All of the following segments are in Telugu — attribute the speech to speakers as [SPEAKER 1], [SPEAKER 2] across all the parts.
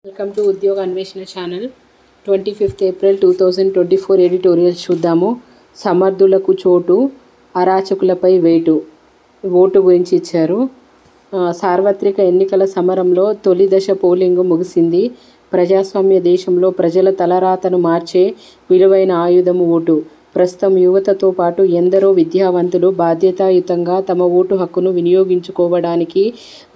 [SPEAKER 1] వెల్కమ్ టు ఉద్యోగ అన్వేషణ ఛానల్. 25th ఏప్రిల్ 2024 ఎడిటోరియల్ చూద్దాము. సమర్థులకు చోటు, అరాచకులపై వేటు. ఓటు గురించి ఇచ్చారు. సార్వత్రిక ఎన్నికల సమరంలో తొలి దశ పోలింగ్ ముగిసింది. ప్రజాస్వామ్య దేశంలో ప్రజల తలరాతను మార్చే విలువైన ఆయుధం ఓటు. ప్రస్తుతం యువతతో పాటు ఎందరో విద్యావంతులు బాధ్యతాయుతంగా తమ ఓటు హక్కును వినియోగించుకోవడానికి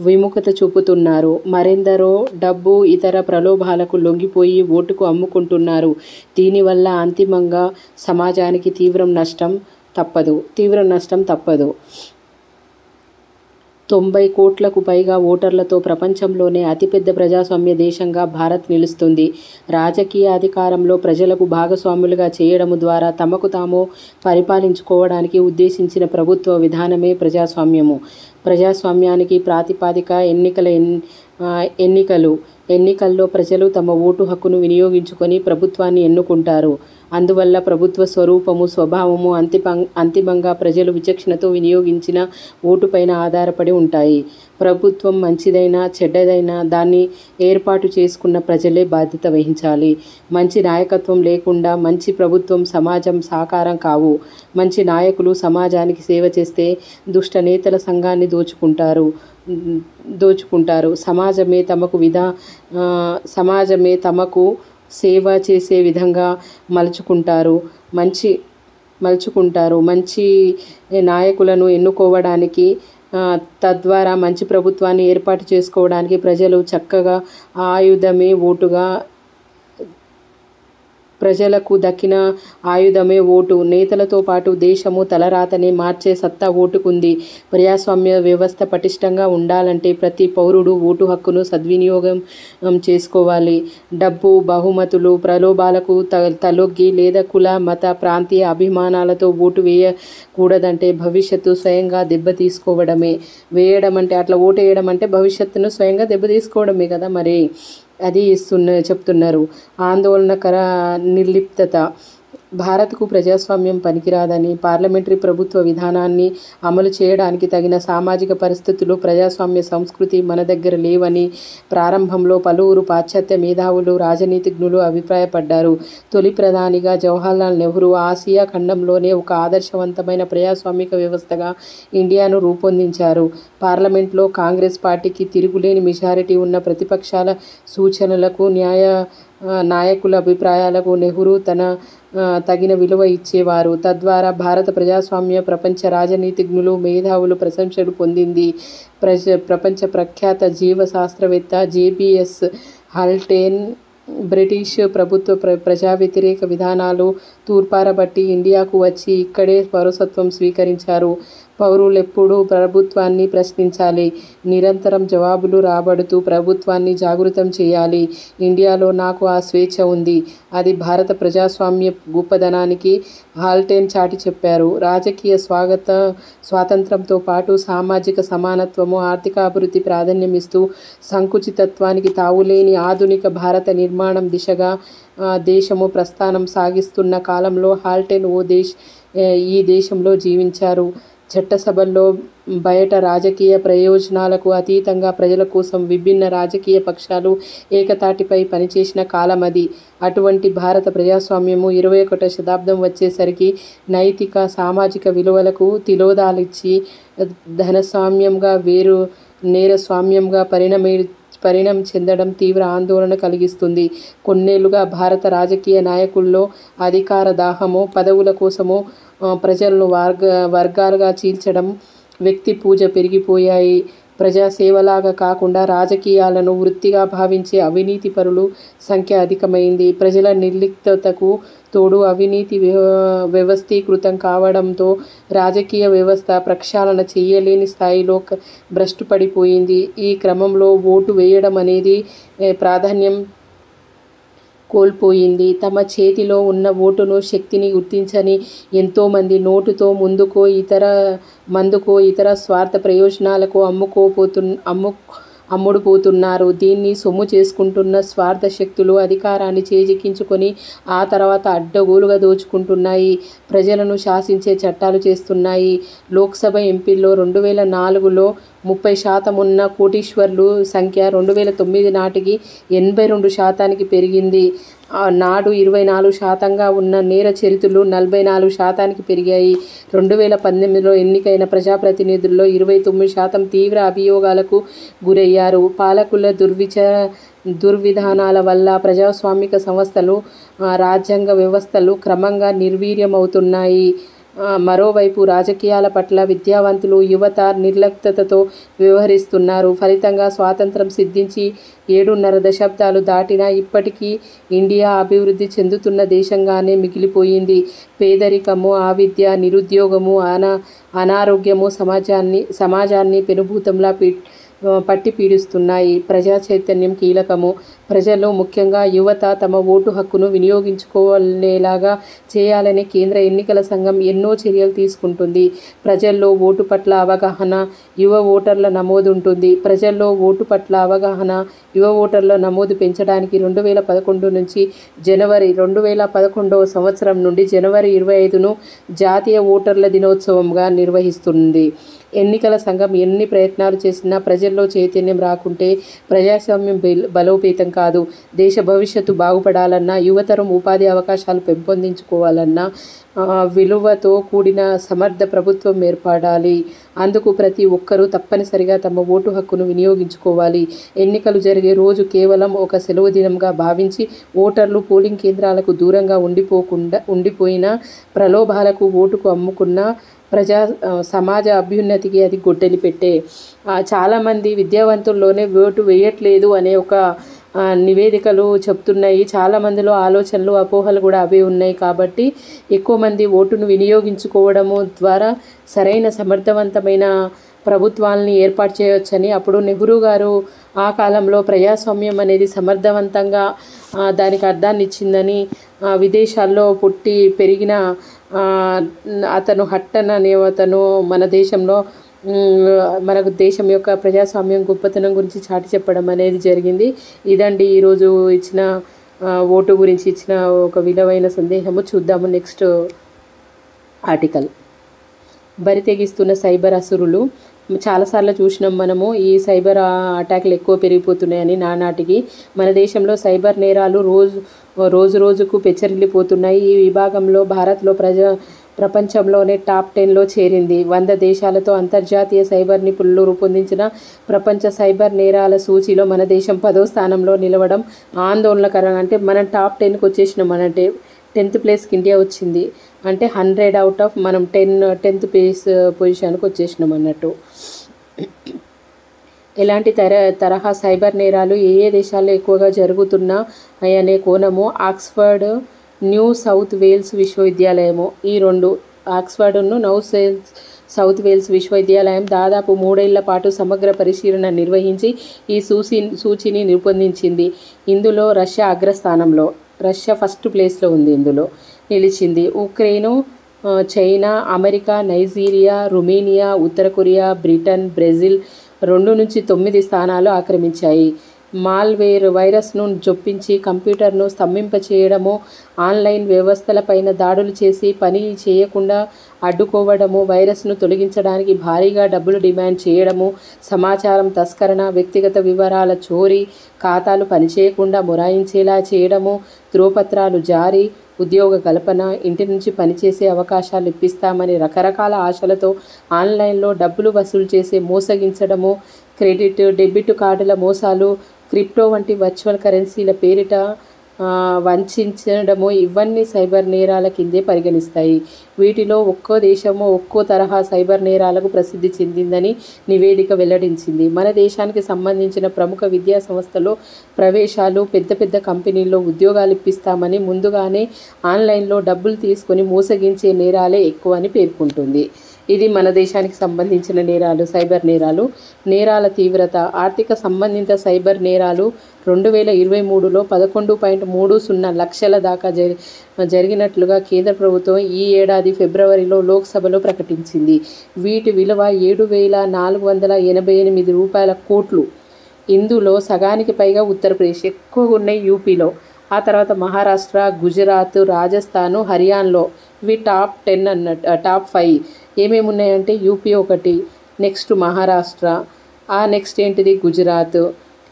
[SPEAKER 1] విముఖత చూపుతున్నారు. మరెందరో డబ్బు, ఇతర ప్రలోభాలకు లొంగిపోయి ఓటుకు అమ్ముకుంటున్నారు. దీనివల్ల అంతిమంగా సమాజానికి తీవ్ర నష్టం తప్పదు. 90 కోట్లకు పైగా ఓటర్లతో ప్రపంచంలోనే అతిపెద్ద ప్రజాస్వామ్య దేశంగా భారత్ నిలుస్తుంది. రాజకీయ అధికారంలో ప్రజలకు భాగస్వాములుగా చేయడం ద్వారా తమకు తాము పరిపాలించుకోవడానికి ఉద్దేశించిన ప్రభుత్వ విధానమే ప్రజాస్వామ్యము. ప్రజాస్వామ్యానికి ప్రాతిపదిక ఎన్నికల్లో ప్రజలు తమ ఓటు హక్కును వినియోగించుకొని ప్రభుత్వాన్ని ఎన్నుకుంటారు. అందువల్ల ప్రభుత్వ స్వభావము అంతిమంగా ప్రజలు విచక్షణతో వినియోగించిన ఓటుపైన ఆధారపడి ఉంటాయి. ప్రభుత్వం మంచిదైనా చెడ్డదైనా దాన్ని ఏర్పాటు చేసుకున్న ప్రజలే బాధ్యత వహించాలి. మంచి నాయకత్వం లేకుండా మంచి ప్రభుత్వం, సమాజం సాకారం కావు. మంచి నాయకులు సమాజానికి సేవ చేస్తే దుష్ట నేతల సంఘాన్ని దోచుకుంటారు. సమాజమే తమకు సేవ చేసే విధంగా మలుచుకుంటారు. మంచి నాయకులను ఎన్నుకోవడానికి, తద్వారా మంచి ప్రభుత్వాన్ని ఏర్పాటు చేసుకోవడానికి ప్రజలు చక్కగా ఆయుధమే ఓటుగా ప్రజలకు దక్కిన ఆయుధమే ఓటు. నేతలతో పాటు దేశము తలరాతనే మార్చే సత్తా ఓటుకుంది. ప్రజాస్వామ్య వ్యవస్థ పటిష్టంగా ఉండాలంటే ప్రతి పౌరుడు ఓటు హక్కును సద్వినియోగం చేసుకోవాలి. డబ్బు, బహుమతులు, ప్రలోభాలకు తలొగ్గి లేదా కుల, మత, ప్రాంతీయ అభిమానాలతో ఓటు వేయకూడదంటే భవిష్యత్తు స్వయంగా దెబ్బతీసుకోవడమే. ఓటు వేయడం అంటే భవిష్యత్తును స్వయంగా దెబ్బతీసుకోవడమే కదా మరి. అది చెప్తున్నారు. ఆందోళనకర నిర్లిప్తత. భారత్కు ప్రజాస్వామ్యం పనికిరాదని, పార్లమెంటరీ ప్రభుత్వ విధానాన్ని అమలు చేయడానికి తగిన సామాజిక పరిస్థితులు, ప్రజాస్వామ్య సంస్కృతి మన దగ్గర లేవని ప్రారంభంలో పలువురు పాశ్చాత్య మేధావులు, రాజనీతిజ్ఞులు అభిప్రాయపడ్డారు. తొలి ప్రధానిగా జవహర్లాల్ నెహ్రూ ఆసియా ఖండంలోనే ఒక ఆదర్శవంతమైన ప్రజాస్వామిక వ్యవస్థగా ఇండియాను రూపొందించారు. పార్లమెంట్లో కాంగ్రెస్ పార్టీకి తిరుగులేని మెజారిటీ ఉన్న ప్రతిపక్షాల సూచనలకు, నాయకుల అభిప్రాయాలకు నెహ్రూ తగిన విలువ ఇచ్చేవారు. తద్వారా భారత ప్రజాస్వామ్య ప్రపంచ రాజనీతిజ్ఞులు, మేధావులు ప్రశంసలు పొందింది. ప్రపంచ ప్రఖ్యాత జీవ శాస్త్రవేత్త జేబీఎస్ హాల్టేన్ బ్రిటిష్ ప్రభుత్వ ప్రజా వ్యతిరేక విధానాలు తూర్పారబట్టి ఇండియాకు వచ్చి ఇక్కడే పౌరసత్వం స్వీకరించారు. పౌరులెప్పుడూ ప్రభుత్వాన్ని ప్రశ్నించాలి, నిరంతరం జవాబులు రాబడుతూ ప్రభుత్వాన్ని జాగృతం చేయాలి. ఇండియాలో నాకు ఆ స్వేచ్ఛ ఉంది. అది భారత ప్రజాస్వామ్య గొప్పదనానికి హాల్టేన్ చాటి చెప్పారు. రాజకీయ స్వాతంత్రంతో పాటు సామాజిక సమానత్వము, ఆర్థిక అభివృద్ధి ప్రాధాన్యమిస్తూ సంకుచితత్వానికి తావులేని ఆధునిక భారత నిర్మాణం దిశగా దేశము ప్రస్థానం సాగిస్తున్న కాలంలో హాల్టేన్ ఈ దేశంలో జీవించారు. చట్టసభల్లో బయట రాజకీయ ప్రయోజనాలకు అతీతంగా ప్రజల కోసం విభిన్న రాజకీయ పక్షాలు ఏకతాటిపై పనిచేసిన కాలమది. అటువంటి భారత ప్రజాస్వామ్యము 21వ శతాబ్దం వచ్చేసరికి నైతిక, సామాజిక విలువలకు తిలోదాలిచ్చి ధనస్వామ్యంగా నేరస్వామ్యంగా పరిణామం చెందడం తీవ్ర ఆందోళన కలిగిస్తుంది. కొన్నేళ్లుగా భారత రాజకీయ నాయకుల్లో అధికార దాహమో, పదవుల కోసమో ప్రజలను వర్గాలుగా చీల్చడం, వ్యక్తి పూజ పెరిగిపోయాయి. ప్రజాసేవలాగా కాకుండా రాజకీయాలను వృత్తిగా భావించే అవినీతి పరుల సంఖ్య అధికమైంది. ప్రజల నిర్లిప్తతకు తోడు అవినీతి వ్యవస్థీకృతం కావడంతో రాజకీయ వ్యవస్థ ప్రక్షాళన చేయలేని స్థాయిలో భ్రష్టుపడిపోయింది. ఈ క్రమంలో ఓటు వేయడం అనేది ప్రాధాన్యం కోల్పోయింది. తమ చేతిలో ఉన్న ఓటును శక్తిని గుర్తించని ఎంతోమంది నోటుతో మందుకో ఇతర స్వార్థ ప్రయోజనాలకు అమ్ముడుపోతున్నారు. దీన్ని సొమ్ము చేసుకుంటున్న స్వార్థ శక్తులు అధికారాన్ని చేజిక్కించుకొని ఆ తర్వాత అడ్డగోలుగా దోచుకుంటున్నాయి. ప్రజలను శాసించే చట్టాలు చేస్తున్నాయి. లోక్సభ ఎంపీల్లో 2004లో 30% ఉన్న కోటీశ్వర్లు సంఖ్య 2009 నాటికి 82%కి పెరిగింది. నాడు 24%గా ఉన్న నేర చరితులు 44%కి పెరిగాయి. 2018లో ఎన్నికైన ప్రజాప్రతినిధుల్లో 29% తీవ్ర అభియోగాలకు గురయ్యారు. పాలకుల దుర్విధానాల వల్ల ప్రజాస్వామిక సంస్థలు, రాజ్యాంగ వ్యవస్థలు క్రమంగా నిర్వీర్యమవుతున్నాయి. మరోవైపు రాజకీయాల పట్ల విద్యావంతులు, యువత నిర్లిప్తతతో వ్యవహరిస్తున్నారు. ఫలితంగా స్వాతంత్రం సిద్ధించి 7.5 దశాబ్దాలు దాటినా ఇప్పటికీ ఇండియా అభివృద్ధి చెందుతున్న దేశంగానే మిగిలిపోయింది. పేదరికము, అవిద్య, నిరుద్యోగము, అనారోగ్యము సమాజాన్ని పెనుభూతంలా పట్టి పీడిస్తున్నాయి. ప్రజా చైతన్యం కీలకము. ప్రజలు, ముఖ్యంగా యువత తమ ఓటు హక్కును వినియోగించుకునేలాగా చేయాలని కేంద్ర ఎన్నికల సంఘం ఎన్నో చర్యలు తీసుకుంటుంది. ప్రజల్లో ఓటు పట్ల అవగాహన, యువ ఓటర్ల నమోదు ఉంటుంది. ప్రజల్లో ఓటు పట్ల అవగాహన, యువ ఓటర్ల నమోదు పెంచడానికి 2011 నుంచి జనవరి 2011వ సంవత్సరం నుండి జనవరి 25ను జాతీయ ఓటర్ల దినోత్సవంగా నిర్వహిస్తుంది. ఎన్నికల సంఘం ఎన్ని ప్రయత్నాలు చేసినా ప్రజల్లో చైతన్యం రాకుంటే ప్రజాస్వామ్యం బలోపేతం కాదు. దేశ భవిష్యత్తు బాగుపడాలన్నా, యువతరం ఉపాధి అవకాశాలు పెంపొందించుకోవాలన్నా విలువతో కూడిన సమర్థ ప్రభుత్వం ఏర్పడాలి. అందుకు ప్రతి ఒక్కరూ తప్పనిసరిగా తమ ఓటు హక్కును వినియోగించుకోవాలి. ఎన్నికలు జరిగే రోజు కేవలం ఒక సెలవు దినంగా భావించి ఓటర్లు పోలింగ్ కేంద్రాలకు దూరంగా ఉండిపోయిన ప్రలోభాలకు ఓటుకు అమ్ముకున్న సమాజ అభ్యున్నతికి అది గొడ్డలి పెట్టే. చాలామంది విద్యావంతుల్లోనే ఓటు వేయట్లేదు అనే ఒక నివేదికలు చెప్తున్నాయి. చాలామందిలో ఆలోచనలు, అపోహలు కూడా అవే ఉన్నాయి. కాబట్టి ఎక్కువ మంది ఓటును వినియోగించుకోవడము ద్వారా సరైన సమర్థవంతమైన ప్రభుత్వాలని ఏర్పాటు చేయవచ్చని అప్పుడు నెహ్రూ గారు ఆ కాలంలో ప్రజాస్వామ్యం అనేది సమర్థవంతంగా దానికి అర్థాన్ని ఇచ్చిందని, విదేశాల్లో పుట్టి పెరిగిన అతను హట్టన్ అనే అతను మన దేశంలో మనకు దేశం యొక్క ప్రజాస్వామ్యం గొప్పతనం గురించి చాటి చెప్పడం అనేది జరిగింది. ఇదండి ఈరోజు ఇచ్చిన ఓటు గురించి ఇచ్చిన ఒక విలువైన సందేహము. చూద్దాము నెక్స్ట్ ఆర్టికల్. బరి తెగిస్తున్న సైబర్ అసురులు. చాలాసార్లు చూసినాం మనము ఈ సైబర్ అటాక్లు ఎక్కువ పెరిగిపోతున్నాయని. నానాటికి మన దేశంలో సైబర్ నేరాలు రోజు రోజుకు పెచ్చరిల్లిపోతున్నాయి. ఈ విభాగంలో భారత్లో ప్రపంచంలోనే టాప్ 10లో చేరింది. 100 దేశాలతో అంతర్జాతీయ సైబర్ నిపుణులు రూపొందించిన ప్రపంచ సైబర్ నేరాల సూచీలో మన దేశం 10వ స్థానంలో నిలవడం ఆందోళనకరం. అంటే మనం టాప్ 10కి వచ్చేసినాం. అంటే 10th ప్లేస్కి ఇండియా వచ్చింది. అంటే 100 అవుట్ ఆఫ్ మనం 10th పొజిషన్కి వచ్చేసినాం అన్నట్టు. ఎలాంటి తరహా సైబర్ నేరాలు ఏ దేశాల్లో ఎక్కువగా జరుగుతున్నాయి అనే కోణము ఆక్స్ఫర్డ్, న్యూ సౌత్ వేల్స్ విశ్వవిద్యాలయము, ఈ రెండు ఆక్స్ఫర్డ్ను సౌత్ వేల్స్ విశ్వవిద్యాలయం దాదాపు 3 ఏళ్ల పాటు సమగ్ర పరిశీలన నిర్వహించి ఈ సూచీని రూపొందించింది. ఇందులో రష్యా అగ్రస్థానంలో, రష్యా ఫస్ట్ ప్లేస్లో ఉంది, ఇందులో నిలిచింది. Ukraine, China, America, Nigeria, Romania, ఉత్తర కొరియా, బ్రిటన్, బ్రెజిల్ 2 నుంచి 9 స్థానాలు ఆక్రమించాయి. మాల్వేర్ వైరస్ను జొప్పించి కంప్యూటర్ను స్తంభింపచేయడము, ఆన్లైన్ వ్యవస్థలపైన దాడులు చేసి పని చేయకుండా అడ్డుకోవడము, వైరస్ను తొలగించడానికి భారీగా డబ్బులు డిమాండ్ చేయడము, సమాచారం తస్కరణ, వ్యక్తిగత వివరాల చోరీ, ఖాతాలు పనిచేయకుండా మొరాయించేలా చేయడము, ధ్రువపత్రాలు జారీ, ఉద్యోగ కల్పన, ఇంటి నుంచి పనిచేసే అవకాశాలు ఇప్పిస్తామని రకరకాల ఆశలతో ఆన్లైన్లో డబ్బులు వసూలు చేసి మోసగించడము, క్రెడిట్, డెబిట్ కార్డుల మోసాలు, క్రిప్టో వంటి వర్చువల్ కరెన్సీల పేరిట వంచడము ఇవన్నీ సైబర్ నేరాల కిందే పరిగణిస్తాయి. వీటిలో ఒక్కో దేశము ఒక్కో తరహా సైబర్ నేరాలకు ప్రసిద్ధి చెందిందని నివేదిక వెల్లడించింది. మన దేశానికి సంబంధించిన ప్రముఖ విద్యా సంస్థలో ప్రవేశాలు, పెద్ద పెద్ద కంపెనీల్లో ఉద్యోగాలు ఇప్పిస్తామని ముందుగానే ఆన్లైన్లో డబ్బులు తీసుకొని మోసగించే నేరాలే ఎక్కువ అని పేర్కొంటుంది. ఇది మన దేశానికి సంబంధించిన నేరాలు, సైబర్ నేరాలు. నేరాల తీవ్రత. ఆర్థిక సంబంధిత సైబర్ నేరాలు 2023లో 11.30 లక్షల దాకా జరిగినట్లుగా కేంద్ర ప్రభుత్వం ఈ ఏడాది ఫిబ్రవరిలో లోక్సభలో ప్రకటించింది. వీటి విలువ 7,488 రూపాయల కోట్లు. ఇందులో సగానికి పైగా ఉత్తరప్రదేశ్, ఎక్కువగా ఉన్నాయి యూపీలో. ఆ తర్వాత మహారాష్ట్ర, గుజరాత్, రాజస్థాను, హర్యానాలో ఇవి టాప్ 10 అన్నట్టు. టాప్ 5 ఏమేమి ఉన్నాయంటే యూపీ ఒకటి, నెక్స్ట్ మహారాష్ట్ర, ఆ నెక్స్ట్ ఏంటిది గుజరాత్.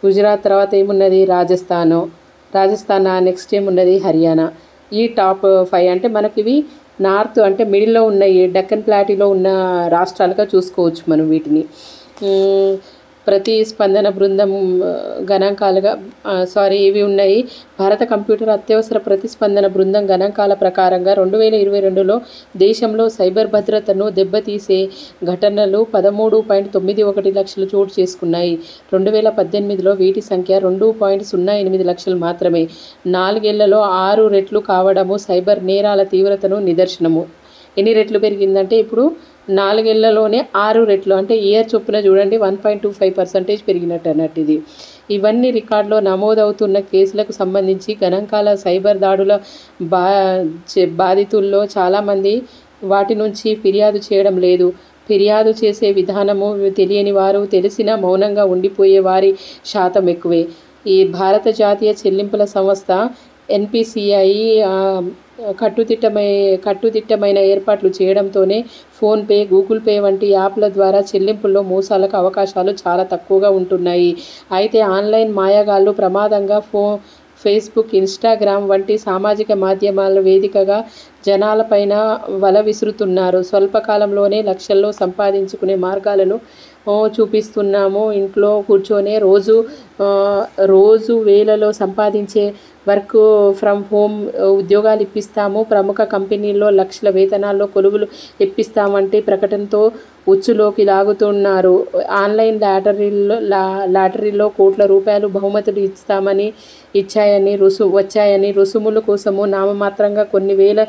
[SPEAKER 1] గుజరాత్ తర్వాత ఏమున్నది రాజస్థాన్ ఆ నెక్స్ట్ ఏమున్నది హర్యానా. ఈ టాప్ 5 అంటే మనకి ఇవి నార్త్ అంటే మిడిల్లో ఉన్నాయి, డక్కన్ ప్లాటీలో ఉన్న రాష్ట్రాలుగా చూసుకోవచ్చు మనం వీటిని. ప్రతిస్పందన బృందం గణాంకాలుగా ఇవి ఉన్నాయి. భారత కంప్యూటర్ అత్యవసర ప్రతిస్పందన బృందం గణాంకాల ప్రకారంగా 2022లో దేశంలో సైబర్ భద్రతను దెబ్బతీసే ఘటనలు 13.91 లక్షలు చోటు చేసుకున్నాయి. 2018లో వీటి సంఖ్య 2.08 లక్షలు మాత్రమే. 4 ఏళ్లలో 6 రెట్లు కావడము సైబర్ నేరాల తీవ్రతను నిదర్శనము. ఎన్ని రెట్లు పెరిగిందంటే ఇప్పుడు 4 ఏళ్లలోనే 6 రెట్లు, అంటే ఇయర్ చొప్పున చూడండి 1.25% పెరిగినట్టు అన్నట్టు ఇది. ఇవన్నీ రికార్డులో నమోదవుతున్న కేసులకు సంబంధించి గణాంకాల. సైబర్ దాడుల బాధితుల్లో చాలామంది వాటి నుంచి ఫిర్యాదు చేయడం లేదు. ఫిర్యాదు చేసే విధానము తెలియని వారు, తెలిసినా మౌనంగా ఉండిపోయే వారి శాతం ఎక్కువే. ఈ భారత జాతీయ చెల్లింపుల సంస్థ NPCI కట్టుదిట్టమైన ఏర్పాట్లు చేయడంతోనే ఫోన్పే, గూగుల్ పే వంటి యాప్ల ద్వారా చెల్లింపుల్లో మోసాలకు అవకాశాలు చాలా తక్కువగా ఉంటున్నాయి. అయితే ఆన్లైన్ మాయాగాళ్లు ప్రమాదంగా ఫేస్బుక్, ఇన్స్టాగ్రామ్ వంటి సామాజిక మాధ్యమాల వేదికగా జనాలపైన వల విసురుతున్నారు. స్వల్పకాలంలోనే లక్షల్లో సంపాదించుకునే మార్గాలను చూపిస్తున్నాము. ఇంట్లో కూర్చొనే రోజు వేలలో సంపాదించే వర్క్ ఫ్రమ్ హోమ్ ఉద్యోగాలు ఇప్పిస్తాము, ప్రముఖ కంపెనీల్లో లక్షల వేతనాల్లో కొలువులు ఇప్పిస్తామంటే ప్రకటనతో ఉచ్చులోకి లాగుతున్నారు. ఆన్లైన్ లాటరీలో కోట్ల రూపాయలు బహుమతులు వచ్చాయని రుసుముల కోసము నామమాత్రంగా కొన్ని వేల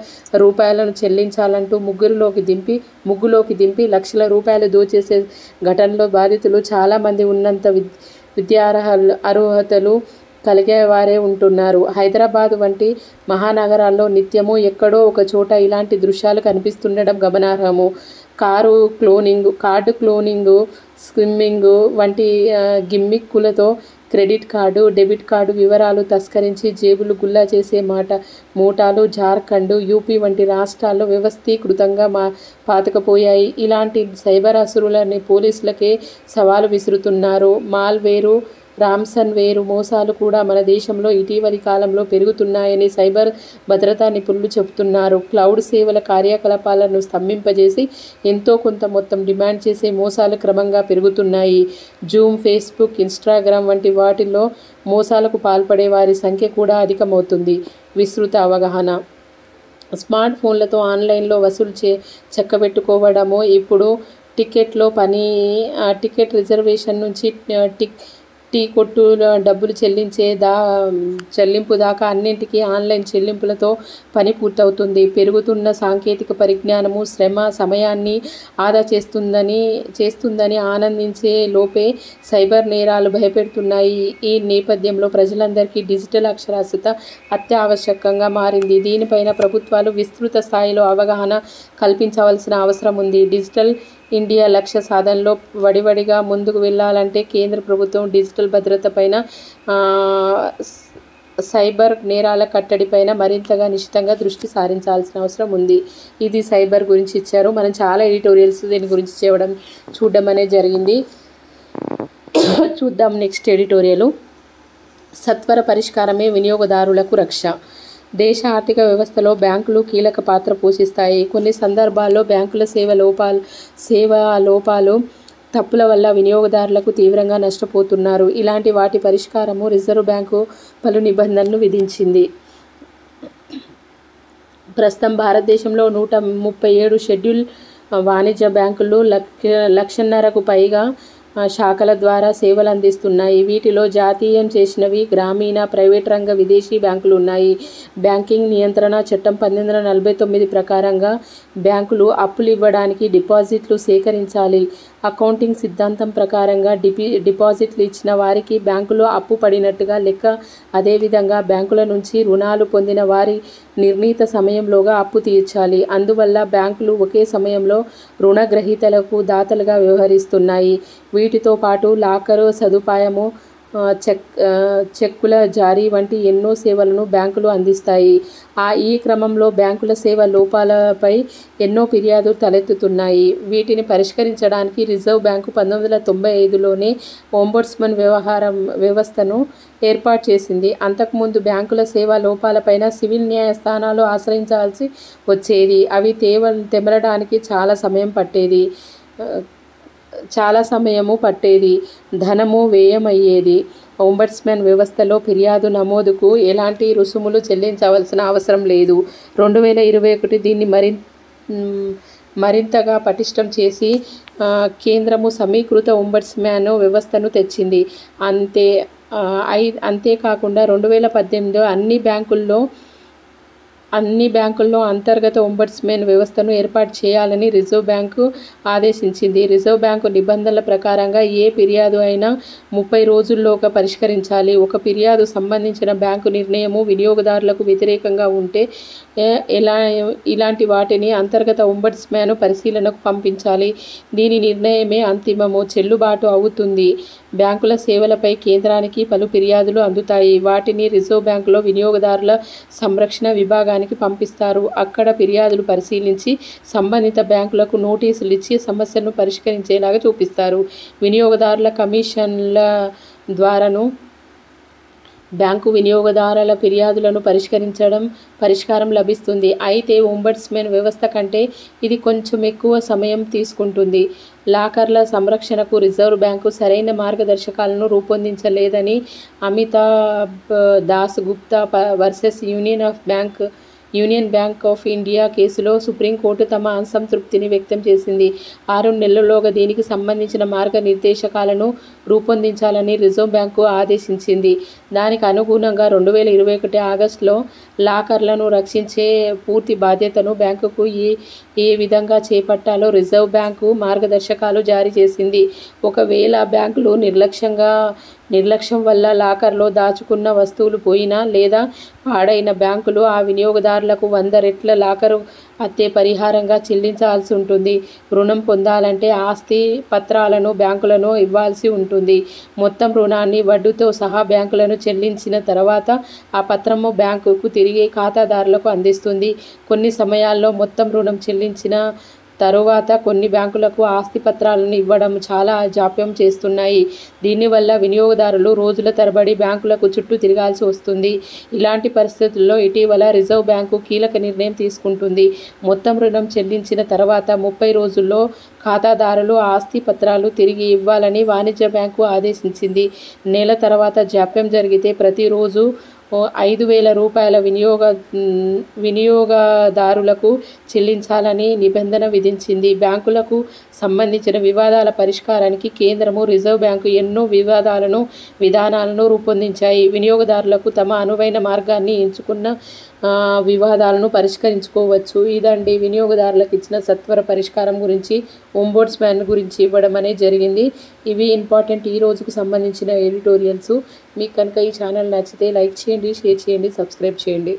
[SPEAKER 1] రూపాయలను చెల్లించాలంటూ ముగ్గులోకి దింపి లక్షల రూపాయలు దోచేసే ఘటనలో బాధితులు చాలామంది ఉన్నంత అర్హతలు కలిగేవారే ఉంటున్నారు. హైదరాబాద్ వంటి మహానగరాల్లో నిత్యము ఎక్కడో ఒక చోట ఇలాంటి దృశ్యాలు కనిపిస్తుండడం గమనార్హము. కార్డు క్లోనింగ్, స్కిమ్మింగ్ వంటి గిమ్మిక్కులతో క్రెడిట్ కార్డు, డెబిట్ కార్డు వివరాలు తస్కరించి జేబులు గుల్లా చేసే మూటాలు జార్ఖండ్, యూపీ వంటి రాష్ట్రాల్లో వ్యవస్థీకృతంగా పాతుకుపోయాయి. ఇలాంటి సైబర్ అసురులని పోలీసులకే సవాలు విసురుతున్నారు. మాల్వేరు, రామ్సన్వేరు మోసాలు కూడా మన దేశంలో ఇటీవలి కాలంలో పెరుగుతున్నాయని సైబర్ భద్రతా నిపుణులు చెబుతున్నారు. క్లౌడ్ సేవల కార్యకలాపాలను స్తంభింపజేసి ఎంతో కొంత మొత్తం డిమాండ్ చేసే మోసాలు క్రమంగా పెరుగుతున్నాయి. జూమ్, ఫేస్బుక్, ఇన్స్టాగ్రామ్ వంటి వాటిల్లో మోసాలకు పాల్పడే వారి సంఖ్య కూడా అధికమవుతుంది. విస్తృత అవగాహన. స్మార్ట్ ఫోన్లతో ఆన్లైన్లో వసూలు చక్కబెట్టుకోవడము. ఇప్పుడు టికెట్ రిజర్వేషన్ నుంచి టీ కొట్టులో డబ్బులు చెల్లింపు దాకా అన్నింటికీ ఆన్లైన్ చెల్లింపులతో పని పూర్తవుతుంది. పెరుగుతున్న సాంకేతిక పరిజ్ఞానము సమయాన్ని ఆదా చేస్తుందని ఆనందించే లోపే సైబర్ నేరాలు భయపెడుతున్నాయి. ఈ నేపథ్యంలో ప్రజలందరికీ డిజిటల్ అక్షరాస్యత అత్యావశ్యకంగా మారింది. దీనిపైన ప్రభుత్వాలు విస్తృత స్థాయిలో అవగాహన కల్పించవలసిన అవసరం ఉంది. డిజిటల్ ఇండియా లక్ష్య సాధనలో వడివడిగా ముందుకు వెళ్లాలంటే కేంద్ర ప్రభుత్వం డిజిటల్ భద్రతపైన, సైబర్ నేరాల కట్టడిపైన మరింతగా నిశితంగా దృష్టి సారించాల్సిన అవసరం ఉంది. ఇది సైబర్ గురించి ఇచ్చారు. మనం చాలా ఎడిటోరియల్స్ దీని గురించి చూడడం అనేది జరిగింది. చూద్దాం నెక్స్ట్ ఎడిటోరియల్. సత్వర పరిష్కారమే వినియోగదారులకు రక్ష. దేశ ఆర్థిక వ్యవస్థలో బ్యాంకులు కీలక పాత్ర పోషిస్తాయి. కొన్ని సందర్భాల్లో బ్యాంకుల సేవా లోపాలు, తప్పుల వల్ల వినియోగదారులకు తీవ్రంగా నష్టపోతున్నారు. ఇలాంటి వాటి పరిష్కారము రిజర్వ్ బ్యాంకు పలు నిబంధనలు విధించింది. ప్రస్తుతం భారతదేశంలో 137 షెడ్యూల్ వాణిజ్య బ్యాంకులు 1,500,000కు పైగా శాఖల ద్వారా సేవలు అందిస్తున్నాయి. వీటిలో జాతీయం చేసినవి, గ్రామీణ, ప్రైవేట్ రంగ, విదేశీ బ్యాంకులు ఉన్నాయి. బ్యాంకింగ్ నియంత్రణ చట్టం 1949 ప్రకారంగా బ్యాంకులు అప్పులు ఇవ్వడానికి డిపాజిట్లు సేకరించాలి. అకౌంటింగ్ సిద్ధాంతం ప్రకారంగా డిపాజిట్లు ఇచ్చిన వారికి బ్యాంకులో అప్పు పడినట్టుగా లెక్క. అదేవిధంగా బ్యాంకుల నుంచి రుణాలు పొందిన వారి నిర్ణీత సమయంలోగా అప్పు తీర్చాలి. అందువల్ల బ్యాంకులు ఒకే సమయంలో రుణగ్రహీతలకు దాతలుగా వ్యవహరిస్తున్నాయి. వీటితో పాటు లాకర్ సదుపాయము చెక్కుల జారీ వంటి ఎన్నో సేవలను బ్యాంకులు అందిస్తాయి. ఈ క్రమంలో బ్యాంకుల సేవ లోపాలపై ఎన్నో ఫిర్యాదులు తలెత్తుతున్నాయి. వీటిని పరిష్కరించడానికి రిజర్వ్ బ్యాంకు 1995లోనే ఓంబడ్స్మన్ వ్యవస్థను ఏర్పాటు చేసింది. అంతకుముందు బ్యాంకుల సేవా లోపాలపైన సివిల్ న్యాయస్థానాలు ఆశ్రయించాల్సి వచ్చేది. అవి తెమలడానికి చాలా సమయము పట్టేది, ధనము వ్యయమయ్యేది. ఓంబడ్స్మన్ వ్యవస్థలో ఫిర్యాదు నమోదుకు ఎలాంటి రుసుములు చెల్లించవలసిన అవసరం లేదు. 2021 దీన్ని మరింతగా పటిష్టం చేసి కేంద్రము సమీకృత ఓంబడ్స్మన్ వ్యవస్థను తెచ్చింది. అంతేకాకుండా 2018లో అన్ని బ్యాంకుల్లో అంతర్గత ఓంబడ్స్మన్ వ్యవస్థను ఏర్పాటు చేయాలని రిజర్వ్ బ్యాంకు ఆదేశించింది. రిజర్వ్ బ్యాంకు నిబంధనల ప్రకారంగా ఏ ఫిర్యాదు అయినా 30 రోజుల్లోగా పరిష్కరించాలి. ఒక ఫిర్యాదు సంబంధించిన బ్యాంకు నిర్ణయము వినియోగదారులకు వ్యతిరేకంగా ఉంటే ఇలాంటి వాటిని అంతర్గత ఓంబడ్స్మన్ పరిశీలనకు పంపించాలి. దీని నిర్ణయమే అంతిమము చెల్లుబాటు అవుతుంది. బ్యాంకుల సేవలపై కేంద్రానికి పలు ఫిర్యాదులు అందుతాయి. వాటిని రిజర్వ్ బ్యాంకులో వినియోగదారుల సంరక్షణ విభాగానికి పంపిస్తారు. అక్కడ ఫిర్యాదులు పరిశీలించి సంబంధిత బ్యాంకులకు నోటీసులు ఇచ్చి సమస్యలను పరిష్కరించేలాగా చూపిస్తారు. వినియోగదారుల కమిషన్ల ద్వారాను బ్యాంకు వినియోగదారుల ఫిర్యాదులను పరిష్కారం లభిస్తుంది. అయితే ఓంబడ్స్మన్ వ్యవస్థ కంటే ఇది కొంచెం ఎక్కువ సమయం తీసుకుంటుంది. లాకర్ల సంరక్షణకు రిజర్వ్ బ్యాంకు సరైన మార్గదర్శకాలను రూపొందించలేదని Amitabh Das Gupta versus union bank of India కేసులో సుప్రీంకోర్టు తమ అసంతృప్తిని వ్యక్తం చేసింది. 6 నెలల్లోగా దీనికి సంబంధించిన మార్గనిర్దేశకాలను రూపొందించాలని రిజర్వ్ బ్యాంకు ఆదేశించింది. దానికి అనుగుణంగా 2021 ఆగస్టులో లాకర్లను రక్షించే పూర్తి బాధ్యతను బ్యాంకుకు ఏ విధంగా చేపట్టాలో రిజర్వ్ బ్యాంకు మార్గదర్శకాలు జారీ చేసింది. ఒకవేళ బ్యాంకులు నిర్లక్ష్యం వల్ల లాకర్లో దాచుకున్న వస్తువులు పోయినా లేదా పాడైన బ్యాంకులు ఆ వినియోగదారులకు 100 రెట్ల లాకరు అద్దె పరిహారంగా చెల్లించాల్సి ఉంటుంది. రుణం పొందాలంటే ఆస్తి పత్రాలను బ్యాంకులను ఇవ్వాల్సి ఉంటుంది. మొత్తం రుణాన్ని వడ్డీతో సహా బ్యాంకులను చెల్లించిన తర్వాత ఆ పత్రము బ్యాంకుకు తిరిగి ఖాతాదారులకు అందిస్తుంది. కొన్ని సమయాల్లో మొత్తం రుణం చెల్లించిన తరువాత కొన్ని బ్యాంకులకు ఆస్తి పత్రాలను ఇవ్వడం చాలా జాప్యం చేస్తున్నాయి. దీనివల్ల వినియోగదారులు రోజుల తరబడి బ్యాంకులకు చుట్టూ తిరగాల్సి వస్తుంది. ఇలాంటి పరిస్థితుల్లో ఇటీవల రిజర్వ్ బ్యాంకు కీలక నిర్ణయం తీసుకుంటుంది. మొత్తం రుణం చెల్లించిన తర్వాత 30 రోజుల్లో ఖాతాదారులు ఆస్తి పత్రాలు తిరిగి ఇవ్వాలని వాణిజ్య బ్యాంకు ఆదేశించింది. నెల తర్వాత జాప్యం జరిగితే ప్రతిరోజు 5,000 రూపాయల వినియోగదారులకు చెల్లించాలని నిబంధన విధించింది. బ్యాంకులకు సంబంధించిన వివాదాల పరిష్కారానికి కేంద్రము, రిజర్వ్ బ్యాంకు ఎన్నో విధానాలను రూపొందించాయి. వినియోగదారులకు తమ అనువైన మార్గాన్ని ఎంచుకున్న వివాదాలను పరిష్కరించుకోవచ్చు. ఇదండి వినియోగదారులకు ఇచ్చిన సత్వర పరిష్కారం గురించి ఓంబడ్స్మన్ గురించి ఇవ్వడం అనేది జరిగింది. ఇవి ఇంపార్టెంట్ ఈ రోజుకు సంబంధించిన ఎడిటోరియల్స్. మీకు కనుక ఈ ఛానల్ నచ్చితే లైక్ చేయండి, షేర్ చేయండి, సబ్స్క్రైబ్ చేయండి.